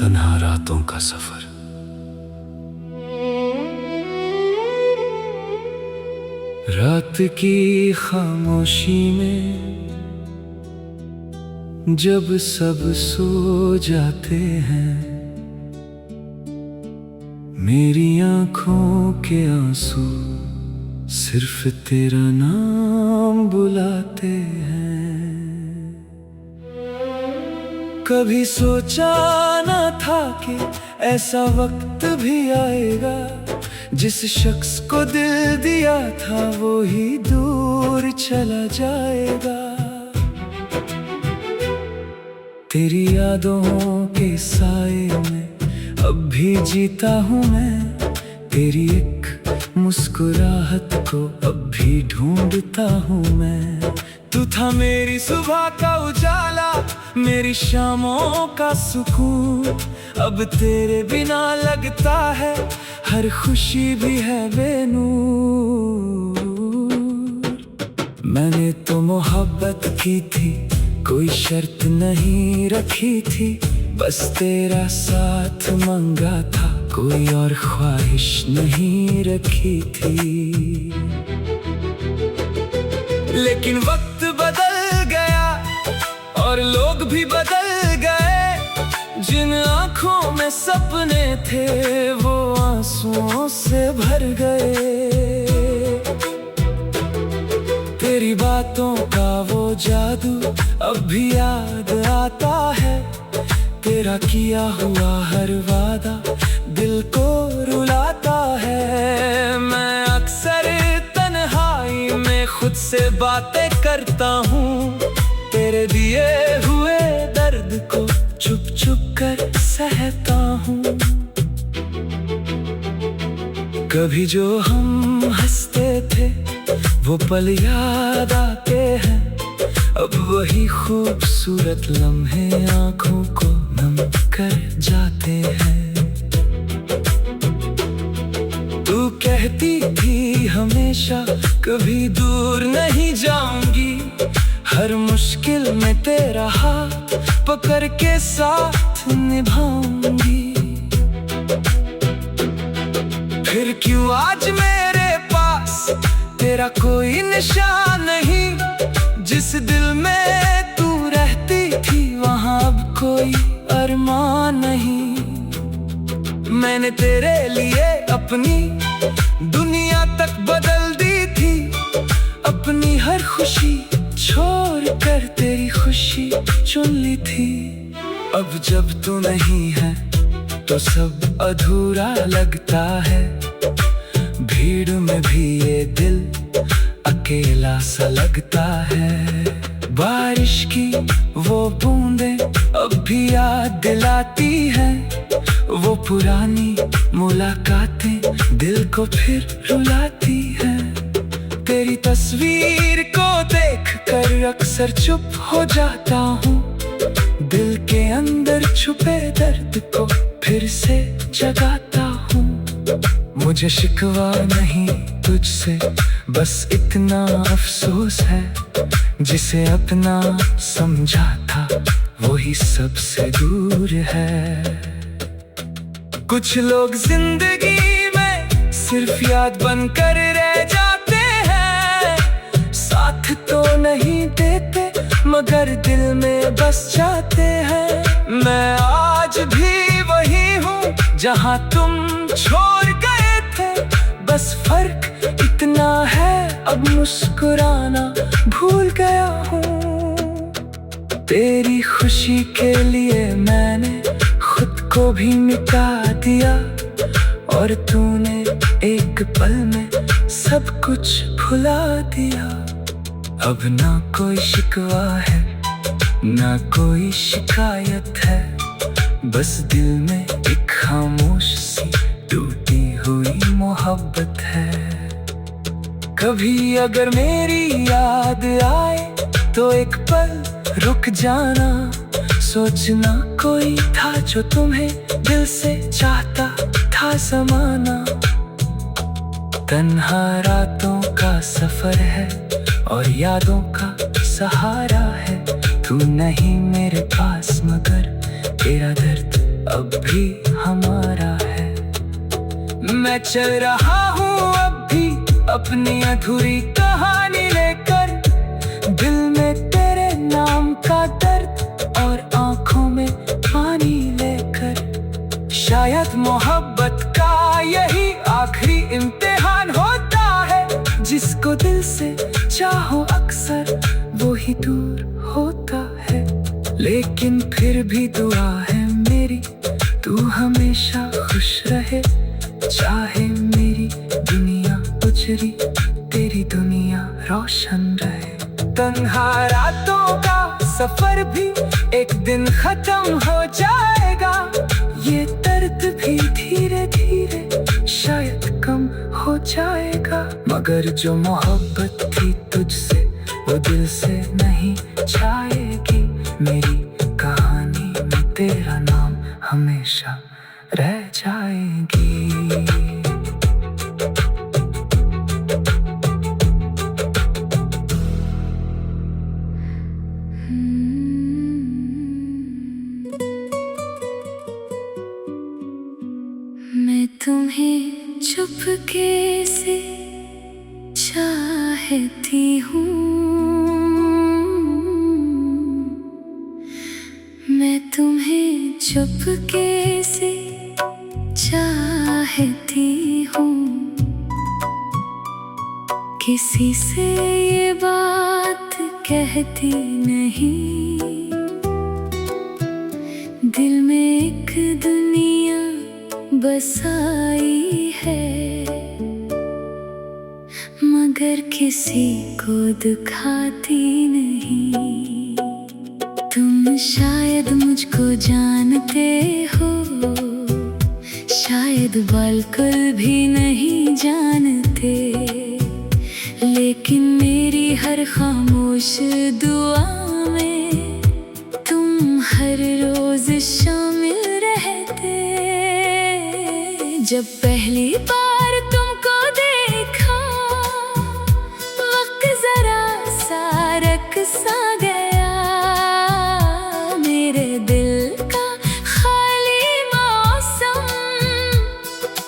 तन्हा रातों का सफर। रात की खामोशी में जब सब सो जाते हैं, मेरी आंखों के आंसू सिर्फ तेरा नाम बुलाते हैं। कभी सोचा न था कि ऐसा वक्त भी आएगा, जिस शख्स को दिल दिया था वो ही दूर चला जाएगा। तेरी यादों के साए में अब भी जीता हूँ मैं, तेरी एक मुस्कुराहट को अब भी ढूंढता हूँ मैं। तू था मेरी सुबह का उजाला, मेरी शामों का सुकून। अब तेरे बिना लगता है हर खुशी भी है बेनूर। मैंने तो मोहब्बत की थी, कोई शर्त नहीं रखी थी, बस तेरा साथ मांगा था, कोई और ख्वाहिश नहीं रखी थी। लेकिन वक्त बदल गया और लोग भी बदल गए, जिन आंखों में सपने थे वो आंसुओं से भर गए। तेरी बातों का वो जादू अब भी याद आता है, तेरा किया हुआ हर वादा दिल को रुलाता है। मैं अक्सर तन्हाई में खुद से बातें करता हूँ, तेरे दिए हुए दर्द को चुप चुप कर सहता हूँ। कभी जो हम हंसते थे वो पल याद आते हैं, अब वही खूबसूरत लम्हे आंखों को नम कर जाते हैं। तू कहती थी हमेशा कभी दूर नहीं जाऊंगी, हर मुश्किल में तेरा हाथ पकड़ के साथ निभाऊंगी। फिर क्यों आज मेरे पास तेरा कोई निशान नहीं, जिस दिल में तू रहती थी वहां अब कोई अरमान नहीं। मैंने तेरे लिए अपनी दुनिया तक बदल दी थी, अपनी हर खुशी छोड़ कर तेरी खुशी चुन ली थी। अब जब तू नहीं है तो सब अधूरा लगता है, भीड़ में भी ये दिल अकेला सा लगता है। बारिश की वो बूंदें अब भी याद दिलाती हैं, वो पुरानी मुलाकातें दिल को फिर रुलाती हैं। तेरी तस्वीर को देख कर अक्सर चुप हो जाता हूँ, दिल के अंदर छुपे दर्द को फिर से जगाता हूँ। मुझे शिकवा नहीं तुझसे, बस इतना अफसोस है, जिसे अपना समझा था वही सबसे दूर है। कुछ लोग जिंदगी में सिर्फ याद बनकर रह जाते हैं, साथ तो नहीं देते मगर दिल में बस जाते हैं। मैं आज भी वही हूँ जहाँ तुम छोड़ गए थे, बस फर्क इतना है अब मुस्कुराना भूल गया हूँ। तेरी खुशी के लिए मैंने खुद को भी मिटा दिया, और तूने एक पल में सब कुछ भुला दिया। अब ना कोई शिकवा है ना कोई शिकायत है, बस दिल में एक खामोश सी टूटी हुई मोहब्बत है। कभी अगर मेरी याद आए तो एक पल रुक जाना, सोचना कोई था जो तुम्हें दिल से चाहता था ज़माना। तन्हा रातों का सफर है और यादों का सहारा है। तू नहीं मेरे पास, मगर तेरा दर्द अब भी हमारा है। मैं चल रहा हूँ अब भी अपनी अधूरी कहानी लेकर, दिल में तेरे नाम का दर्द और आंखों में पानी लेकर। शायद मोहब्बत का यही आखिरी इम्तिहान होता है, जिसको दिल से चाहो अक्सर वो ही दूर होता है। लेकिन फिर भी दुआ है मेरी, तू हमेशा खुश रहे, चाहे मेरी दुनिया उजड़ी तेरी दुनिया रोशन रहे। तन्हा रातों का सफर भी एक दिन खत्म हो जाएगा, ये दर्द भी धीरे धीरे शायद कम हो जाएगा। मगर जो मोहब्बत थी तुझसे वो दिल से नहीं जाएगी, मेरी कहानी में तेरा नाम हमेशा रह जाएगी। मैं तुम्हें चुपके से चाहती हूँ, मैं तुम्हें चुपके से चाहती हूँ। किसी से ये बात कहती नहीं, दिल में एक दुनिया बसाई है, मगर किसी को दिखाती नहीं। तुम शायद मुझको जानते हो, शायद बिल्कुल भी नहीं जानते, लेकिन मेरी हर खामोश दुआ में तुम हर रोज शामिल रहते। जब पहली बार तुमको देखा, वक्त जरा सा रक़्सा गया, मेरे दिल का खाली मौसम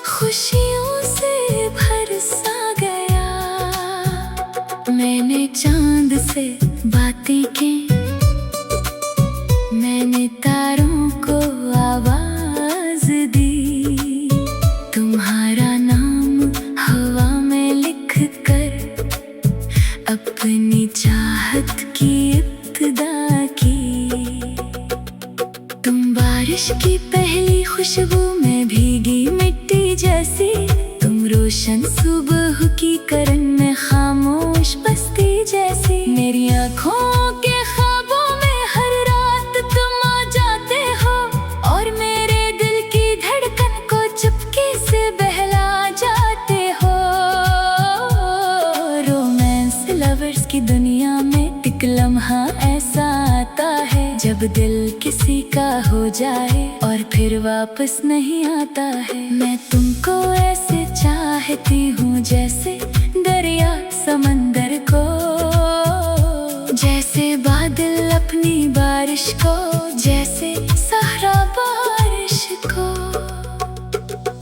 खुशियों से भरसा गया। मैंने चांद से बातें की, मैंने तारों को आवाज दी, तुम्हारा नाम हवा में लिख कर अपनी चाहत की इब्तिदा की। तुम बारिश की पहली खुशबू में भीगी मिट्टी जैसी, तुम रोशन सुबह की करन में खामोश बस्ती जैसी। मेरी आँखों के ख्वाबों में हर रात तुम आ जाते हो, और मेरे दिल की धड़कन को चुपके से बहला जाते हो। रोमांस लवर्स की दुनिया में एक लम्हा ऐसा आता है, जब दिल किसी का हो जाए और फिर वापस नहीं आता है। मैं तुमको ऐसे चाहती हूँ जैसे दरिया समंदर को, जैसे बादल अपनी बारिश को, जैसे सहरा बारिश को।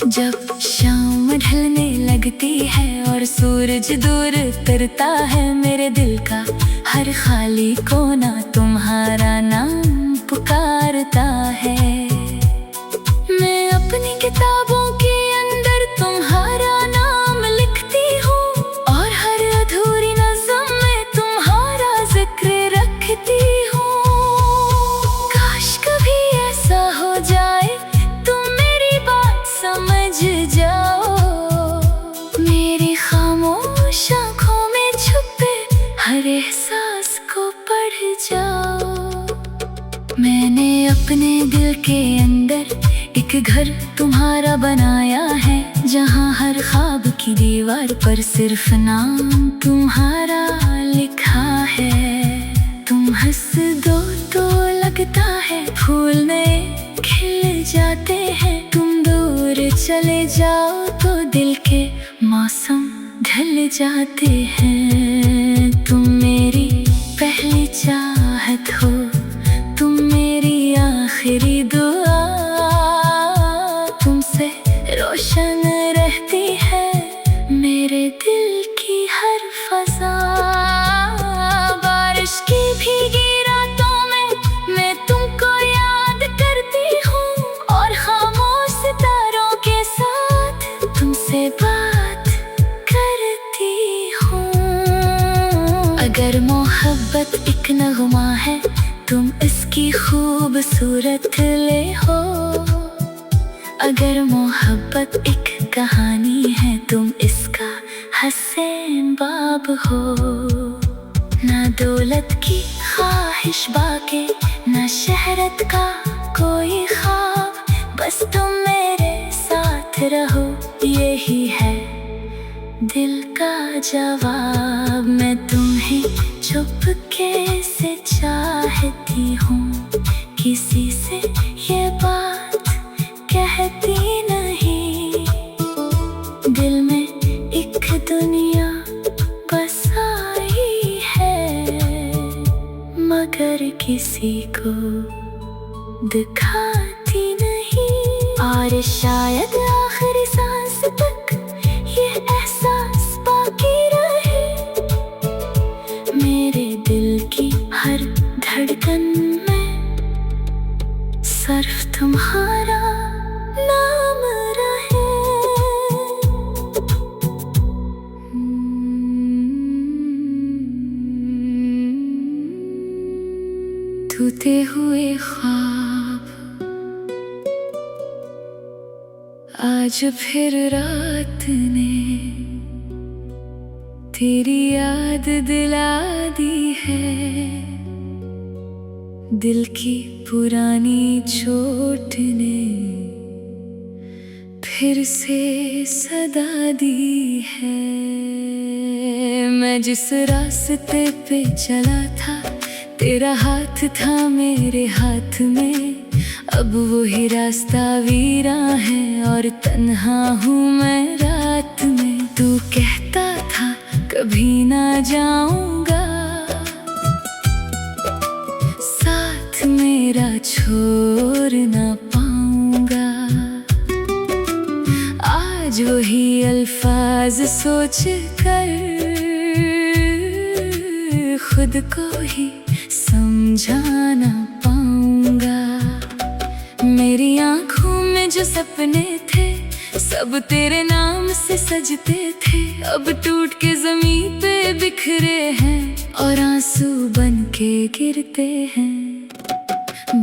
जब शाम ढलने लगती है और सूरज दूर उतरता है, मेरे दिल का हर खाली कोना तुम्हारा नाम पुकारता है। मैं अपनी किताबों के अंदर तुम्हारा नाम लिखती हूँ, और हर अधूरी नज़्म में तुम्हारा जिक्र रखती हूँ। काश कभी ऐसा हो जाए तुम मेरी बात समझ जाओ, मेरी खामोश आँखों में छुपे हर एहसास को पढ़ जाओ। मैंने अपने दिल के अंदर एक घर तुम्हारा बनाया है, जहाँ हर ख्वाब की दीवार पर सिर्फ नाम तुम्हारा लिखा है। तुम हंस दो तो लगता है फूल नए खिल जाते हैं, तुम दूर चले जाओ तो दिल के मौसम ढल जाते हैं। तुम मेरी पहली चाहत हो, नगमा है, तुम इसकी खूबसूरत ले हो। अगर मोहब्बत एक कहानी है, तुम इसका हसीन बाब हो। ना दौलत की ख्वाहिश बाके, ना शहरत का कोई ख्वाब, बस तुम मेरे साथ रहो, यही है दिल का जवाब। मैं तुम्हें चुपके से चाहती हूँ, किसी से ये बात कहती नहीं। दिल में एक दुनिया बसाई है, मगर किसी को दिखाती नहीं। और शायद आखिरी सांस तक ये एहसास बाकी रहे, मेरे दिल की हर धड़कन में सिर्फ तुम्हारा नाम रहे। टूटे हुए ख्वाब आज फिर रात ने तेरी याद दिला दी है। दिल की पुरानी चोट ने फिर से सदा दी है। मैं जिस रास्ते पे चला था, तेरा हाथ था मेरे हाथ में, अब वही रास्ता वीरा है और तन्हा हूँ मैं रात में। तू कहता था कभी ना जाऊंगा, साथ मेरा छोड़ ना पाऊंगा। आज वही अल्फाज सोच कर खुद को ही समझाना पाऊंगा। मेरी आँखों में जो सपने थे, सब तेरे नाम से सजते थे, अब टूट के ज़मीन पे बिखरे हैं और आंसू बन के गिरते हैं।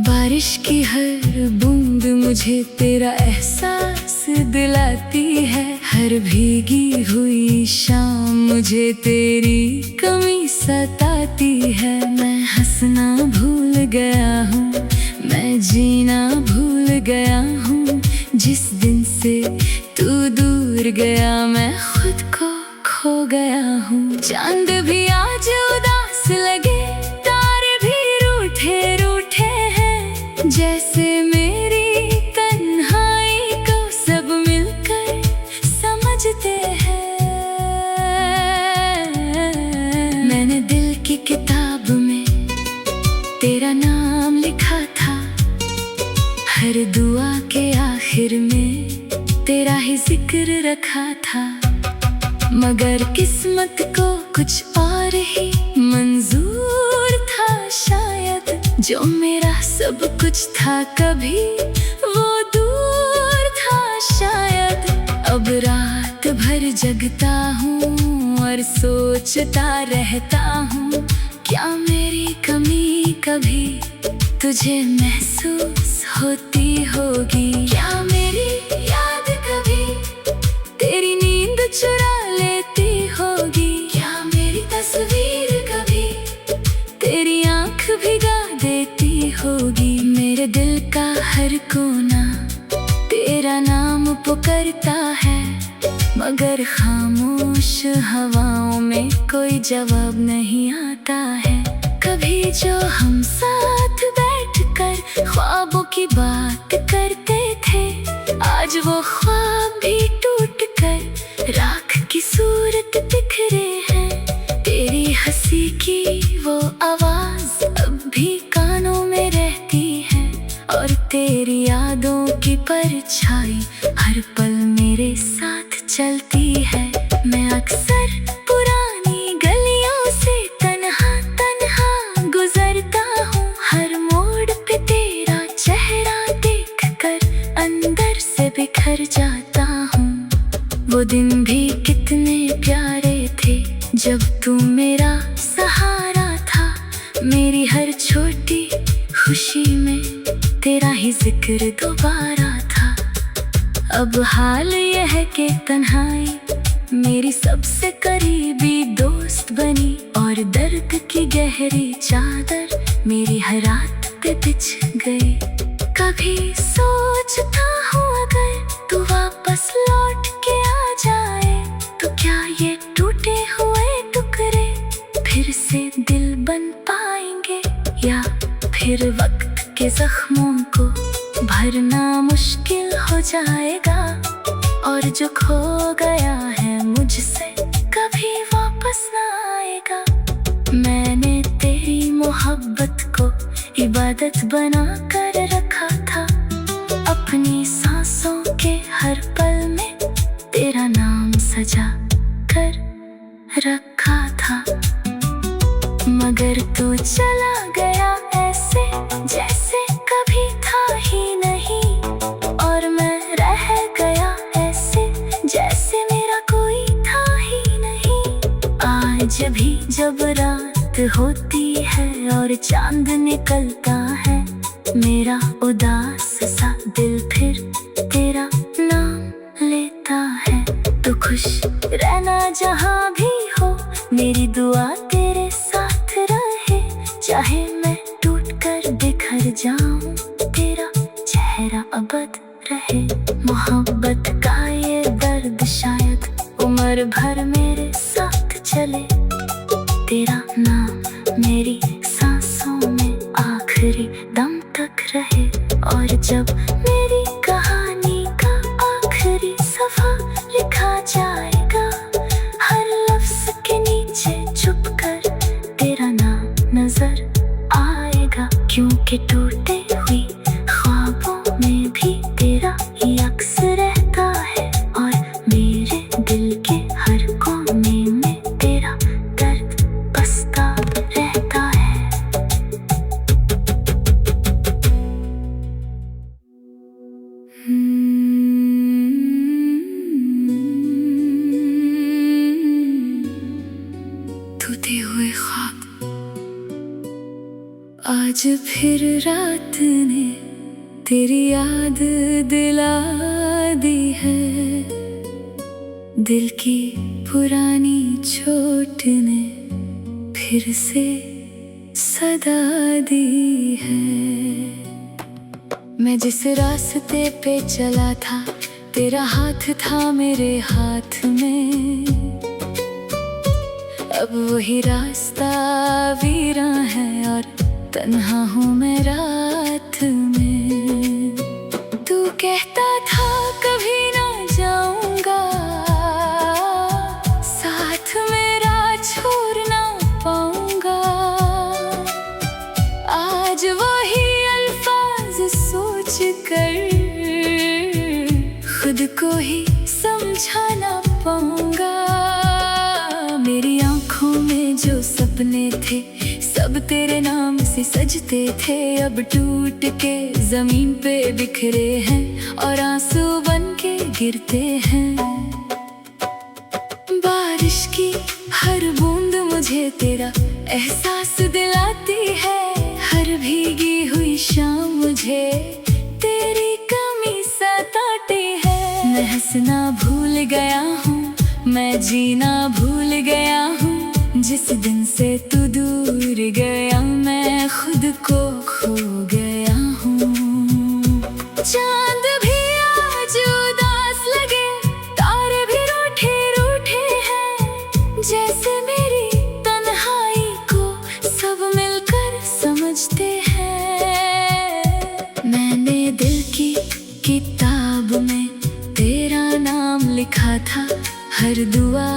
बारिश की हर बूंद मुझे तेरा एहसास दिलाती है, हर भीगी हुई शाम मुझे तेरी कमी सताती है। मैं हंसना भूल गया हूँ, मैं जीना भूल गया हूँ, जिस दिन से तू दूर गया मैं खुद को खो गया हूँ। चांद भी आज उदास लगे, तारे भी रूठे रूठे हैं, जैसे मेरी तन्हाई को सब मिलकर समझते हैं। मैंने दिल की किताब में तेरा नाम लिखा था, हर दुआ के आखिर में तेरा ही जिक्र रखा था, मगर किस्मत को कुछ और ही मंजूर था शायद। जो मेरा सब कुछ था कभी वो दूर था शायद। अब रात भर जगता हूँ और सोचता रहता हूँ, क्या मेरी कमी कभी तुझे महसूस होती होगी? क्या मेरी याद कभी तेरी नींद चुरा लेती होगी? क्या मेरी तस्वीर कभी तेरी आँख भिगा देती होगी? मेरे दिल का हर कोना तेरा नाम पुकारता है, मगर खामोश हवाओं में कोई जवाब नहीं आता है। कभी जो हम साथ बैठकर ख्वाबों की बात करते थे, आज वो ख्वाब भी टूट कर राख की सूरत बिखरे हैं। तेरी हंसी की वो आवाज अब भी कानों में रहती है, और तेरी यादों की परछाई हर पल मेरे साथ चलती है। मैं अक्सर पुरानी गलियों से तन्हा तन्हा गुजरता हूँ, हर मोड़ पे तेरा चेहरा देखकर अंदर से बिखर जाता हूँ। वो दिन भी कितने प्यारे थे जब तू मेरा सहारा था, मेरी हर छोटी खुशी में तेरा ही जिक्र दोबारा था। अब हाल यह है कि तन्हाई मेरी सबसे करीबी दोस्त बनी, और दर्द की गहरी चादर मेरी हर रात पे बिछ गई। कभी सोचता हूँ अगर तू वापस लौट के आ जाए, तो क्या ये टूटे हुए टुकड़े फिर से दिल बन पाएंगे, या फिर वक्त के जख्मों को भरना मुश्किल हो जाएगा, और जो खो गया है मुझसे कभी वापस ना आएगा। मैंने तेरी मोहब्बत को इबादत बना कर रखा था, अपनी सांसों के हर पल में तेरा नाम सजा कर रखा था। मगर तू चला गया ऐसे जैसे कभी था ही नहीं, और मैं रह गया ऐसे जैसे मेरा कोई था ही नहीं। आज भी जब रात होती है और चांद निकलता है, मेरा उदास सा दिल फिर तेरा नाम लेता है। तो खुश रहना जहाँ भी हो, मेरी दुआ तेरे साथ रहे, चाहे मैं टूट कर बिखर जाऊं, तेरा चेहरा अबद रहे। मोहब्बत का ये दर्द शायद उम्र भर मेरे साथ चले, तेरा नाम मेरी सांसों में आखिरी दम तक रहे। और जब मेरी कहानी का आखिरी सफा लिखा जाएगा, हर लफ्ज के नीचे छुप कर तेरा नाम नजर आएगा, क्योंकि टूटे हुई ख्वाबों में भी तेरा ही अक्स रहता है, और मेरे दिल के हर कोने में तेरा दर्द बसता रहता है। टूटे हुए ख्वाब, आज फिर रात ने तेरी याद दिला दी है। दिल की पुरानी चोट ने फिर से सदा दी है। मैं जिस रास्ते पे चला था, तेरा हाथ था मेरे हाथ में, अब वही रास्ता वीरां है और तन्हा हूँ मैं रात में। तू कहता था कभी ना जाऊंगा, साथ मेरा छोड़ ना पाऊंगा, आज वही अल्फाज सोच कर खुद को ही समझा ना पाऊंगा। मेरी आंखों में जो सपने थे सब तेरे नाम से सजते थे, अब टूट के जमीन पे बिखरे हैं और आंसू बन के गिरते हैं। बारिश की हर बूंद मुझे तेरा एहसास दिलाती है, हर भीगी हुई शाम मुझे तेरी कमी सताती है। मैं हंसना भूल गया हूँ, मैं जीना भूल गया हूँ, जिस दिन से तू दूर गया मैं खुद को खो गया हूँ। चांद भी आज उदास लगे, तारे भी रूठे रूठे हैं, जैसे मेरी तन्हाई को सब मिलकर समझते हैं। मैंने दिल की किताब में तेरा नाम लिखा था, हर दुआ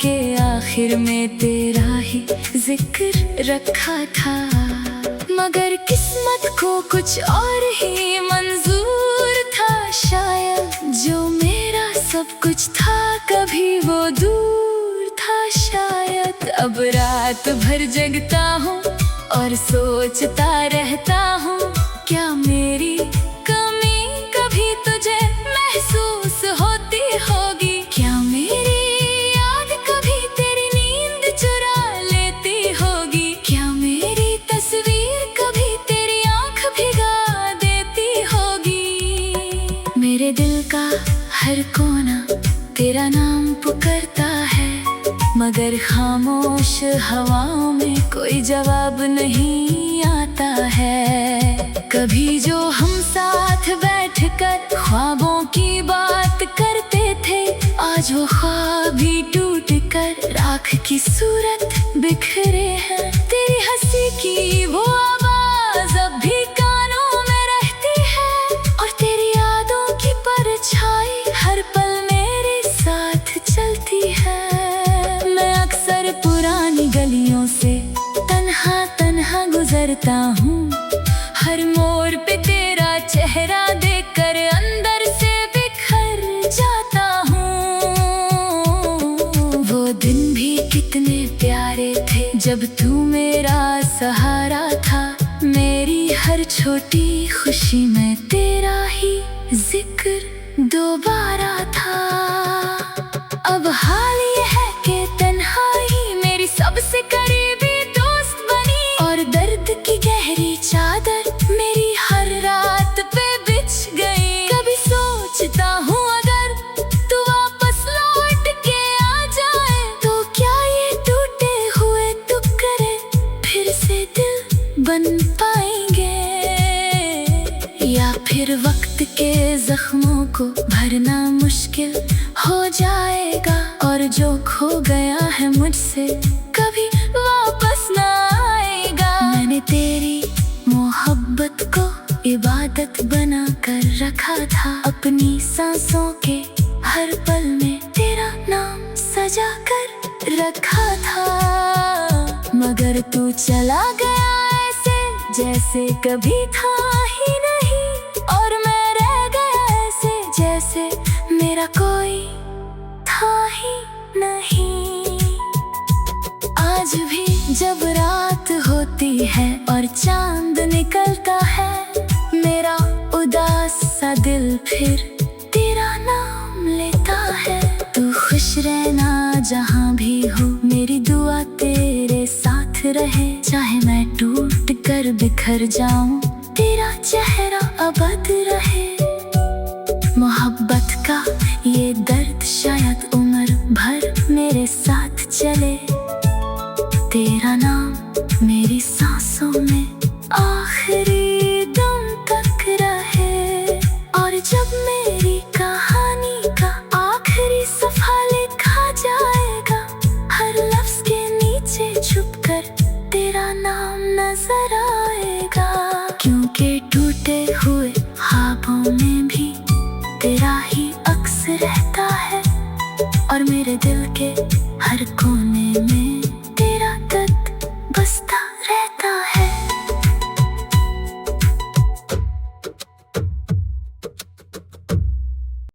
के आखिर में तेरा ही जिक्र रखा था। मगर किस्मत को कुछ और ही मंजूर था शायद, जो मेरा सब कुछ था कभी वो दूर था शायद। अब रात भर जगता हूँ और सोचता रहता हूँ, क्या मेरी कमी कभी तुझे महसूस होती होगी, क्या मेरी याद कभी तेरी नींद चुरा लेती होगी, क्या मेरी तस्वीर हर कोना तेरा नाम पुकारता है, मगर खामोश हवाओं में कोई जवाब नहीं आता है। कभी जो हम साथ बैठकर ख्वाबों की बात करते थे, आज वो ख्वाब भी टूट कर राख की सूरत बिखरे हैं। तेरी हंसी की वो आवाज अब भी कानों में रहती है, और तेरी यादों की परछाई हर पल मेरे साथ चलती है। मैं अक्सर पुरानी गलियों से तन्हा तन्हा गुजरता हूँ, हर मोड़ पे तेरा चेहरा देखकर अंदर से बिखर जाता हूँ। वो दिन भी कितने प्यारे थे जब तू मेरा सहारा था, मेरी हर छोटी खुशी में तेरा ही जिक्र दोबारा था। अब हाल ये है कि तन्हाई मेरी सबसे करीबी दोस्त बनी, और दर्द की गहरी चादर मेरी हर रात पे बिछ गई। कभी सोचता हूँ अगर तू वापस लौट के आ जाए, तो क्या ये टूटे हुए टुकड़े फिर से दिल बन पाएंगे, या फिर वक्त के जख्मों को भरना मुश्किल हो जाएगा, और जो खो गया है मुझसे कभी वापस ना आएगा। मैंने तेरी मोहब्बत को इबादत बना कर रखा था, अपनी सांसों के हर पल में तेरा नाम सजा कर रखा था। मगर तू चला गया ऐसे जैसे कभी था ही नहीं, और मैं रह गया ऐसे जैसे मेरा कोई था ही नहीं। आज भी जब रात होती है और चांद निकलता है, मेरा उदास सा दिल फिर तेरा नाम लेता है। तू खुश रहना जहाँ भी हो, मेरी दुआ तेरे साथ रहे, चाहे मैं टूट कर बिखर जाऊं, तेरा चेहरा अबद रहे। मोहब्बत का ये दर्द शायद उम्र भर मेरे साथ चले, तेरा नाम मेरी सांसों में आखिरी दम तक रहे। और जब मेरी कहानी का आखिरी सफ़ा लिखा जाएगा, हर लफ्ज़ के नीचे छुपकर तेरा नाम नजर आएगा, क्योंकि टूटे हुए ख्वाबों में भी तेरा ही अक्स रहता है, और मेरे दिल के हर कोने में